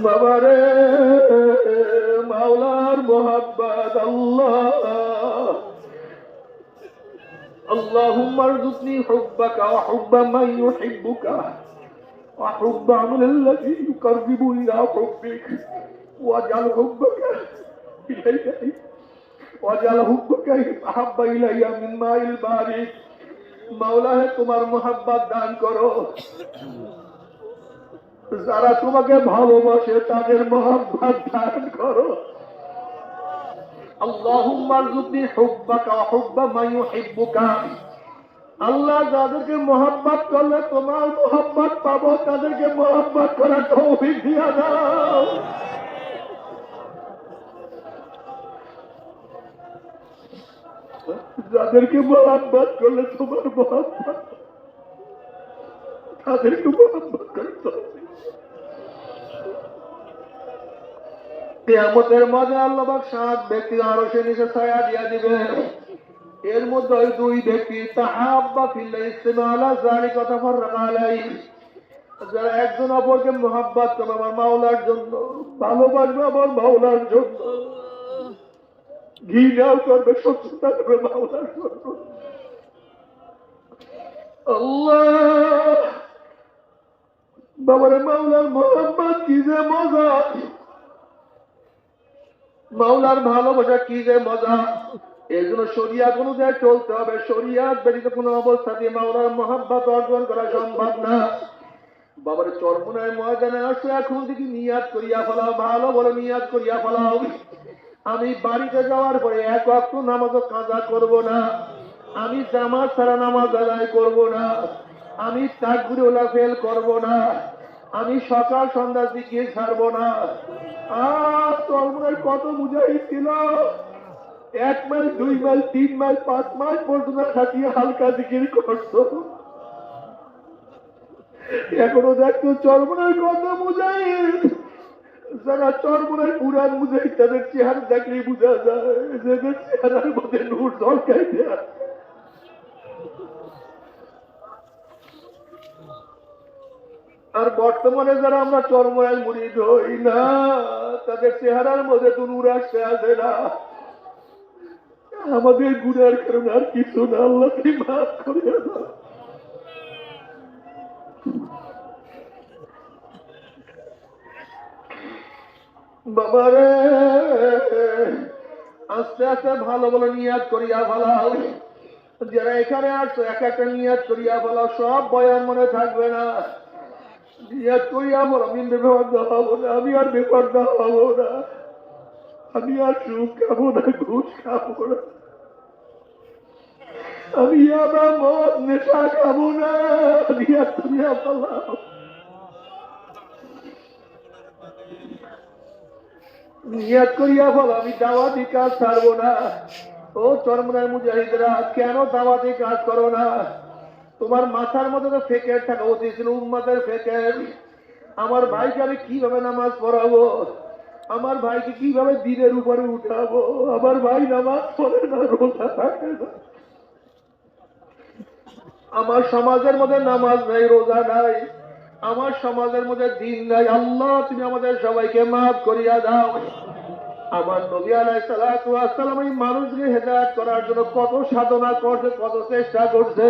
বাবারে মাওলার মোহাব্বত আল্লাহ اللهم ارزقني حبك وحب من يحبك وحب عمل الذي يقرب إلى حبك واجعل حبك إلي واجعل حبك أحب إلي من ماء البارد মাওলা তোমার মোহাব্বত দান করো যারা তোমাকে ভালোবাসে তাদের মোহাব্বত দান করো আল্লাহুম্মা রযুকনি হুব্বাকা ওয়া হুব্বা মান ইউহিব্বুকা আল্লাহ যাদেরকে মোহাব্বত করলে তোমার মোহাব্বত পাবো তাদেরকে মোহাব্বত করার তৌফিক দিয়া দাও যাদেরকে মোহাব্বত করলে তোমার মোহাব্বত তাদেরকে মোহাব্বত করতে হবে কিয়ামতের মাঝে আল্লাহ পাক 7 ব্যক্তি আরশের নিচে ছায়া দিয়া দিবে এর মধ্যে ওই 2 ব্যক্তি তাহাব্বা ফিল্লাহ ইসতিমা আলা যালিকা তাফাররাকা আলাইহি যারা একজন অপরকে মোহাব্বত করবে আমার মাওলার জন্য ভালোবাসবে আমার মাওলার জন্য ঘৃণাও করবে শত্রুতা করবে মাওলার জন্য আল্লাহ বাবারে মাওলার মোহাব্বত কি যে মজা মাওলার ভালোবাসা কি যে মজা এর জন্য শরিয়াত অনুযায়ী চলতে হবে শরিয়াত ব্যতীত কোনো অবস্থাতে মাওলার মোহাব্বত অর্জন করা সম্ভব না বাবার চরমনায় ময়দানে আসো এখন থেকে নিয়াত করিয়া ফেলাও ভালো বলে নিয়াত করিয়া ফেলাও আমি বাড়িতে যাওয়ার পরে 1 ওয়াক্ত নামাজও কাজা করব না আমি জামাত ছাড়া নামাজ আদায় করব না আমি তাকবীরে ওলা ফেল করব না আমি সকাল সন্ধ্যা জিকির ছাড়ব না চরমনায় কত মুজাহিদ ছিল 1 মাইল 2 মাইল 3 মাইল 5 মাইল পর্যন্ত থাকিয়ে হালকা জিকির করতো এখনো দেখতো চরমনায় কত মুজাহিদ যারা চরমনায় পুরান মুজাহিদ তাদের চেহারা দেখলেই বোঝা যায় যাদের চেহারার মধ্যে নূর ঝলকাই দেয় আর বর্তমানে যারা আমরা চরমনায় মুরিদ হই না তাদের চেহারার মধ্যে তো নূর আসতে আসে না আমাদের গুনার কারণে আর কিছু না আল্লাহ তুমি মাফ করে দাও বাবারে আস্তে আস্তে ভালো ভালো নিয়াত করিয়া ফেলাও যারা এখানে আসছো এক একটা নিয়াত করিয়া ফেলাও সব বয়ান মনে থাকবে না নিয়াত করিয়া বলো আমি বেপরদা হবো না আমি আর বেপরদা হবো না আমি আর সুখ খাবো না ঘুষ খাবো না আমি আবার মদ নেশা খাবো না নিয়াত করিয়া ফেলাও নিয়াত করিয়া বল আমি দাওয়াতি কাজ ছাড়বো না ও চরমনায় মুজাহিদরা কেন দাওয়াতি কাজ করো না তোমার মাথার মধ্যে তো ফেকের থাকা উচিত ছিল উম্মতের ফেকের আমার ভাইকে আমি কিভাবে নামাজ পড়াবো আমার ভাইকে কিভাবে দিনের উপরে উঠাবো আমার ভাই নামাজ পড়ে না রোজা থাকে না আমার সমাজের মধ্যে নামাজ নাই রোজা নাই আমার সমাজের মধ্যে দিন নাই আল্লাহ তুমি আমাদের সবাইকে মাফ করিয়া দাও আমার নবী আলাইহিস সালাতু ওয়াস সালাম এই মানুষকে হেদায়েত করার জন্য কত সাধনা করছে কত চেষ্টা করছে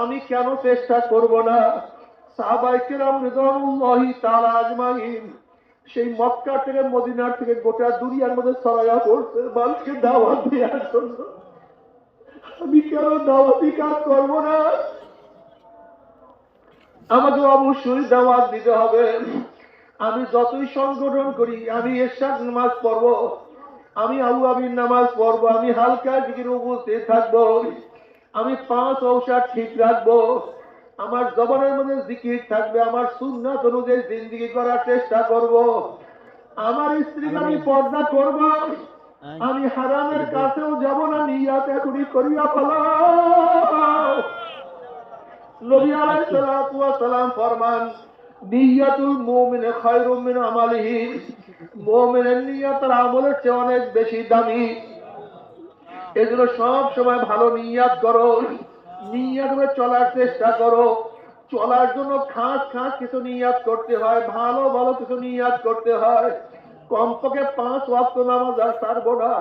আমি কেন চেষ্টা করব না সাহাবায়ে কেরাম রিদওয়ানুল্লাহি তাআলা আজমাইন সেই মক্কা থেকে মদিনার থেকে গোটা দুনিয়ার মধ্যে ছড়াইয়া পড়ছে মানুষকে দাওয়াত দেওয়ার জন্য আমি কেন দাওয়াতি কাজ করব না আমাকে অবশ্যই দাওয়াত দিতে হবে আমি যতই সংগঠন করি আমি ইশার নামাজ পড়ব আমি আউয়াবির নামাজ পড়ব আমি হালকা জিকিরে উপস্থিত থাকব আমি 5 ঔষধ ঠিক রাখবো আমার জবানের মধ্যে জিকির থাকবে আমার সুন্নাত অনুযায়ী জিন্দেগি করার চেষ্টা করব আমার স্ত্রীকে আমি পর্দা করব আমি হারামের কাছেও যাব না নিয়াত এখনই করিয়া ফেলাও নবী আলাইহিস সালাতু ওয়াস সালাম ফরমান নিয়াতুল মুমিন খায়রুম মিন আমালিহি মুমিনের নিয়ত তার আমলের চেয়ে অনেক বেশি দামি এজন্য সব সময় ভালো নিয়াত করো নিয়াত করে চলার চেষ্টা করো চলার জন্য খাস খাস কিছু নিয়াত করতে হয়, ভালো ভালো কিছু নিয়াত করতে হয়। কমপক্ষে 5 ওয়াক্ত নামাজ আর ছাড়বো না,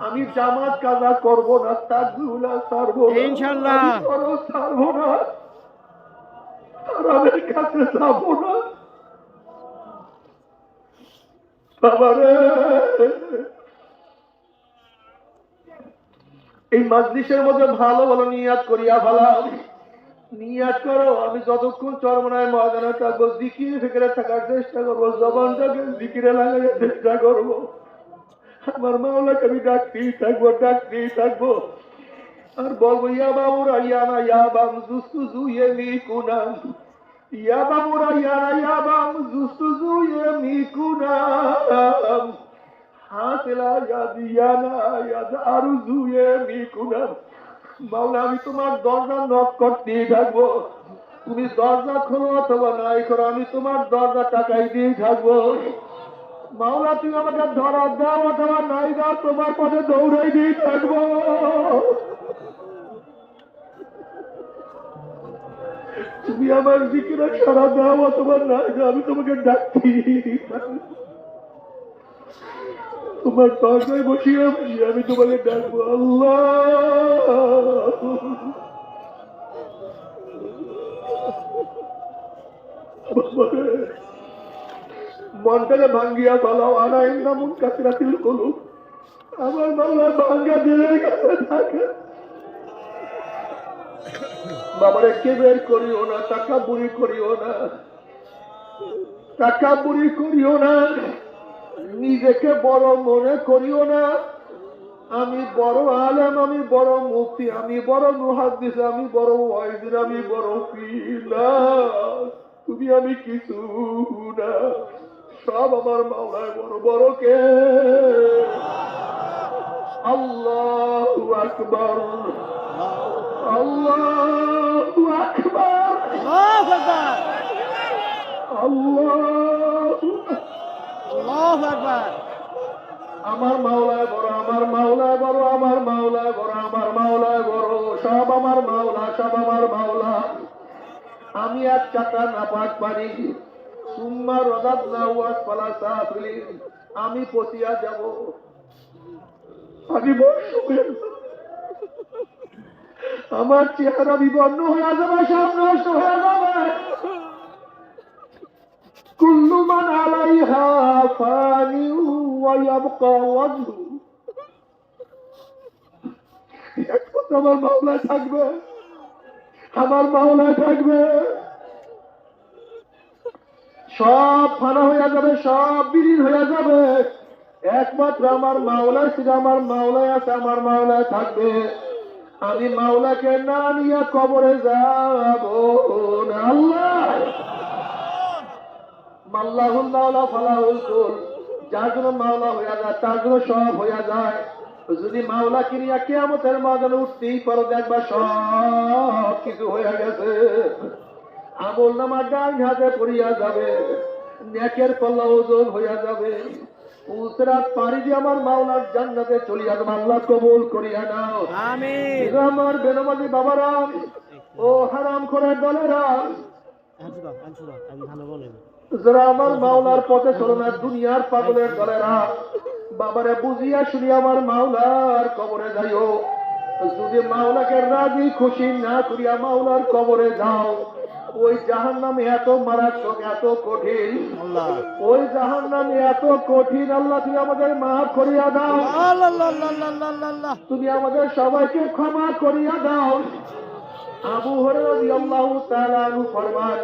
আমি জামাত কাজা করবো না, তাকবীরুল্লাহ ছাড়বো না, ইনশাআল্লাহ ফরজ ছাড়বো না, হারামের কাছে যাবো না। বাবারে, এই মাজলিসের মধ্যে ভালো ভালো নিয়াত করিয়া ফেলাও। নিয়াত করো, আমি যতক্ষণ চরমনায় ময়দানে থাকবো জিকির ফিকিরে থাকার চেষ্টা করবো, জবানটাকে জিকিরে লাগানোর চেষ্টা করবো। আমার মাওলাকে আমি ডাকতেই থাকবো আর বলবো ইয়া বাবুরা ইয়ানা ইয়া বাম জুস্তু জুয়ে মি কুনাম, ইয়া বাবুরা ইয়ানা ইয়া বাম জুস্তু জুয়ে মি কুনাম, হাসিলা ইয়া দিয়ানা ইয়া দারু জুয়ে মি কুনাম। মাওলা, আমি তোমার দরজা নক করতেই থাকবো, তুমি দরজা খোলো অথবা নাই করো, আমি তোমার দরজা টাকাই দিয়ে থাকবো। মাওলা, তুমি আমাকে ধরা দাও অথবা নাই দাও, তোমার পথে দৌড়াই দিয়ে থাকবো। তুমি আমার জিকিরে সারা দাও অথবা নাই দাও, আমি তোমাকে ডাকছি। তোমার দরজায় বসিয়ে আমি তোমাকে ডাকবো। আল্লাহ, মনটাকে ভাঙ্গিয়া বলাও, আনা ইন্দামুন কাসরাতিল কুলুব, আমার মাওলা ভাঙ্গা দিলের কাছে থাকে। বাবারে কেবের করিও না, তাকাব্বুরি করিও না, তাকাব্বুরি করিও না, নিজেকে বড় মনে করিও না। আমি বড় আলেম, আমি বড় মুফতি, আমি বড় মুহাদ্দিস, আমি বড় ওয়াইজ, আমি বড় পীর না। তুমি আমি কিছু না, সব আমার মাওলায় বড় বড় কে। আল্লাহু আকবার, আল্লাহু আকবার, আল্লাহু আকবার, আল্লাহু আল্লাহু আকবার। আমার মাওলায় বড়, আমার মাওলায় বড়, আমার মাওলায় বড়, আমার মাওলায় বড়, সব আমার মাওলা, সব আমার মাওলা। আমি এক চাকা নাপাক পারি, সুম্মা রাদাদনা ওয়াসফালা সাফিলিন, আমি পচিয়া যাব, আমি বসবে, আমার চেহারা বিবর্ণ হয়ে যাবে, সব নষ্ট হয়ে যাবে। কুল্লু মান আলাইহা ফানিউ ওয়া ইয়াবকা ওয়াজহু, একমাত্র আমার মাওলায় থাকবে, আমার মাওলায় থাকবে। সব ফানা হয়ে যাবে, সব বিলীন হয়ে যাবে, একমাত্র আমার মাওলায় ছিল, আমার মাওলায় আছে, আমার মাওলায় থাকবে। আমি মাওলাকে না নিয়ে কবরে যাব না। আল্লাহ, মাল্লাহুল মাওলা ফালাহুল কুল, যার জন্য মাওলা হয়ে যায় তার জন্য সব হয়ে যায়। যদি মাওলাকে নিয়ে কিয়ামতের ময়দানে উঠতেই পারো, দেখবা সব কিছু হয়ে গেছে। আমল নামা ডান হাতে পড়িয়া যাবে, নেকের পাল্লা ওজন হইয়া যাবে। উসরাত পাড়ি দিয়ে আমার মাওলার জান্নাতে চলিয়া যাবে। আল্লাহ কবুল করিয়া নাও, আমিন। আমার বেনমাজি বাবারা, ও হারাম খোরের দলেরা, যারা আমার মাওলার পথে চলো না, দুনিয়ার পাগলের দলেরা, বাবারে বুঝিয়া শুনি আমার মাওলার কবরে যাইও। যদি মাওলাকে রাজি খুশি না করিয়া মাওলার কবরে যাও, ওই জাহান্নামে এত মারাত্মক, এত কঠিন, ওই জাহান্নামে এত কঠিন। আল্লাহ, তুমি আমাদের মাফ করিয়া দাও, তুমি আমাদের সবাইকে ক্ষমা করিয়া দাও। আবু হুরায়রা রাদিয়াল্লাহু তাআলা আনহু ফরমান,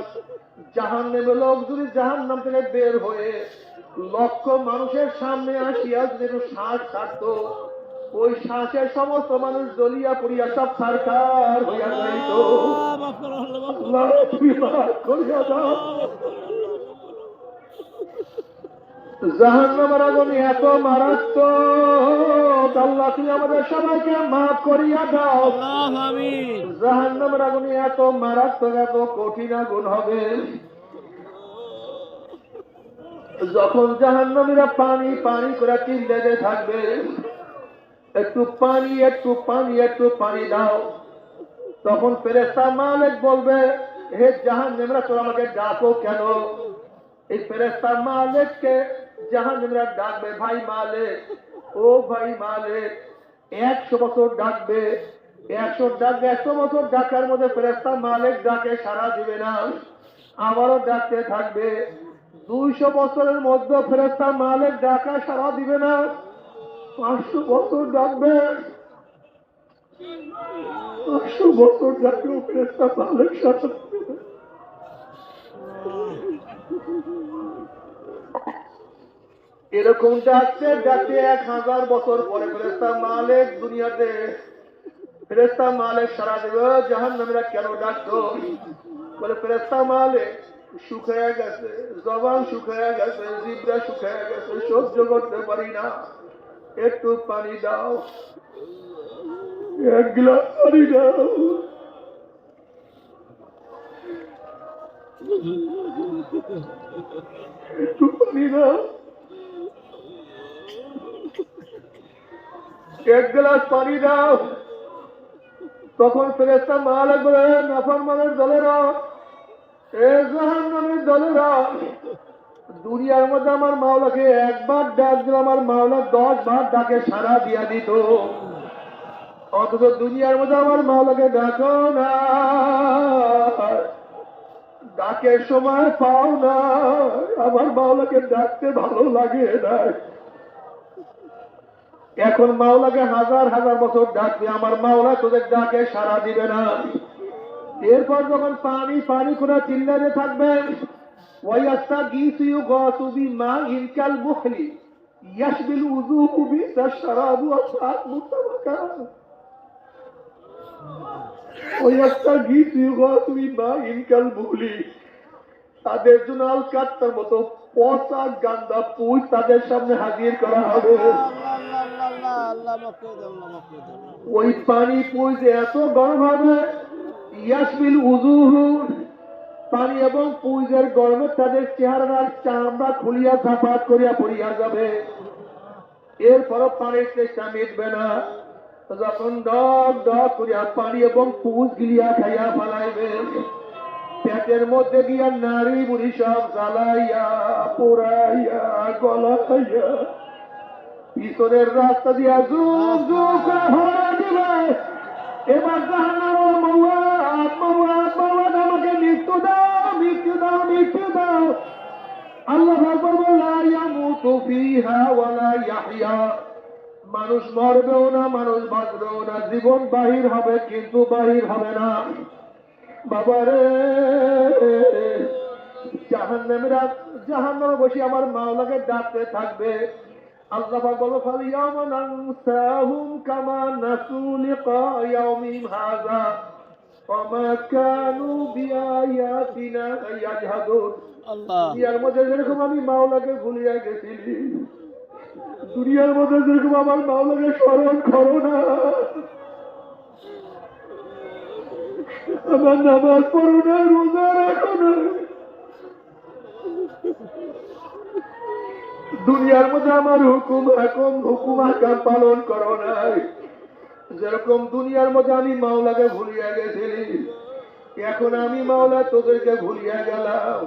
জাহান্নামের লোক যদি জাহান্নাম থেকে বের হয়ে লক্ষ মানুষের সামনে আসিয়া যদি শ্বাস ছাড়তো, ওই শ্বাসের সমস্ত মানুষ জ্বলিয়া পড়িয়া সব ছারখার হইয়া যাইত। আল্লাহ, তুমি মাফ করিয়া দাও। জাহান্নামের আগুন এত মারাত্মক, আল্লাহ তুমি আমাদের সবাইকে মাফ করিয়া দাও। জাহান্নামের আগুন এত মারাত্মক, এত কঠিন আগুন হবে, যখন জাহান্নামীরা পানি পানি করে চিল্লাতে থাকবে, একটু পানি, একটু পানি, একটু পানি দাও। তখন ফেরেশতা মালিক বলবে, হে জাহান্নামীরা তোরা আমাকে ডাকো কেন? এই ফেরেশতা মালিককে জাহান্নামীরা ডাকবে, ভাই মালিক, ও ভাই মালিক। 100 বছর ডাকবে, 100 বছর ডাকার মধ্যে ফেরেশতা মালিক ডাকে সাড়া দিবে না, আবারও ডাকতে থাকবে। 200 বছরের মধ্যে ফেরেশতা মালিক ডাকা সাড়া দিবে না, 500 বছর ডাকবে, 500 বছর ডাকলেও ফেরেশতা মালিক সাড়া দিবে না। এরকম ডাকতে ডাকতে 1000 বছর পরে ফেরেশতা মালিক দুনিয়াতে, ফেরেশতা মালিক সারা দেবে। জাহান্নামীরা কেন ডাকতো? বলে ফেরেশতা মালিক শুকিয়ে গেছে, জবান শুকিয়ে গেছে, জিহ্বা শুকিয়ে গেছে, সহ্য করতে পারি না, একটু পানি দাও, 1 গ্লাস পানি দাও। একটু পানি দাও, 1 গ্লাস পানি দাও। তখন ফেরেশতা মালিক বলে, নাফরমানের দলেরা, এ জাহান্নামের দলেরা, দুনিয়ার মধ্যে আমার মাওলাকে একবার ডাক দিল, আমার মাওলা 10 বার ডাকে সাড়া দিয়া দিত। অথচ দুনিয়ার মধ্যে আমার মাওলাকে ডাকো না, ডাকের সময় পাও না, আমার মাওলাকে ডাকতে ভালো লাগে না। এখন মাওলাকে 1000 বছর ডাকবে, আমার মাওলা তোদের ডাকে সাড়া দিবে না। এরপর যখন পানি পানি করে চিল্লাতে থাকবেন, ওয়াইয়াস্তাগীসু ইউগাসু বিমাইন কালমুহলি ইয়াশবিল উযুহু বিশরাবু আসহাব মুতাওয়াক্কা। ওয়াইয়াস্তাগীসু ইউগাসু বিমাইন কালমুহলি, তাদের জন্য আলকাত্তার মতো পচা গান্দা পুঁজ তাদের সামনে হাজির করা হবে। ওই পানি পুঁজ এত গরম হবে, ইয়াশবিল উযুহু, পানি এবং পুঁজের গরমে তাদের চেহারার চামড়া খুলিয়া ঝাপাট করিয়া পড়িয়া যাবে। এরপরও পানির চেষ্টা মিটবে না। যখন ডক ডক করিয়া পানি এবং পুঁজ গিলিয়া খাইয়া ফেলাইবে, পেটের মধ্যে গিয়া নারী বুড়ি সব জ্বালাইয়া পোড়াইয়া গলাইয়া পিছনের রাস্তা দিয়া জুক জুক করে ভরা দিবে। এবার জাহান্নামের মাওলা আমাকে মৃত্যু দাও, মৃত্যু দাও, মৃত্যু দাও। আল্লাহ বলবে লা ইয়ামুতু ফিহা ওয়ালা ইয়াহইয়া, মানুষ মরবেও না, মানুষ বাঁচবেও না, জীবন বাহির হবে কিন্তু বাহির হবে না। বাবারে, জাহান্নামে বসে আমার মাওলাকে ডাকতে থাকবে। আল্লাহ পাক বলবে ফালিয়াউমা নানসাহুম কামা নাসু লিকা ইয়াউমিহিম হাযা ওয়ামা কানু বিআয়াতিনা ইয়াজহাদুন। দুনিয়ার মধ্যে যেরকম আমি মাওলাকে ভুলিয়া গেছিলি, দুনিয়ার মধ্যে যেরকম আমার মাওলাকে স্মরণ করো না, আমার নামাজ পড়ো না, রোজা রাখো না, দুনিয়ার মধ্যে আমার হুকুম হাকাম পালন করো নাই, যেরকম দুনিয়ার মধ্যে আমি মাওলাকে ভুলিয়া গেছিলি, এখন আমি মাওলা তোদেরকে ভুলিয়া গেলাম।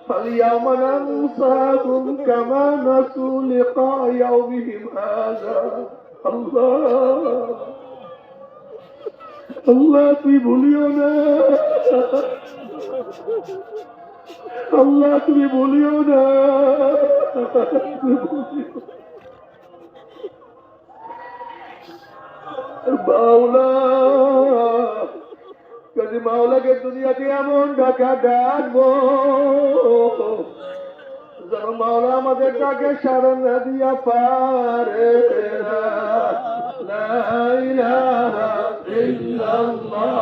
ফালিয়াউমা নানসাহুম কামা নাসু লিকা ইয়াউমিহিম হাযা। আল্লাহ, আল্লাহ তুই ভুলিও না, আল্লাহ তুমি ভুলিও না। মাওলা, যদি মাওলাকে দুনিয়াতে এমন ডাকা ডাকবো যেন মাওলা আমাদের ডাকে সাড়া না দিয়া পারে না। লা ইলাহা ইল্লাল্লাহ।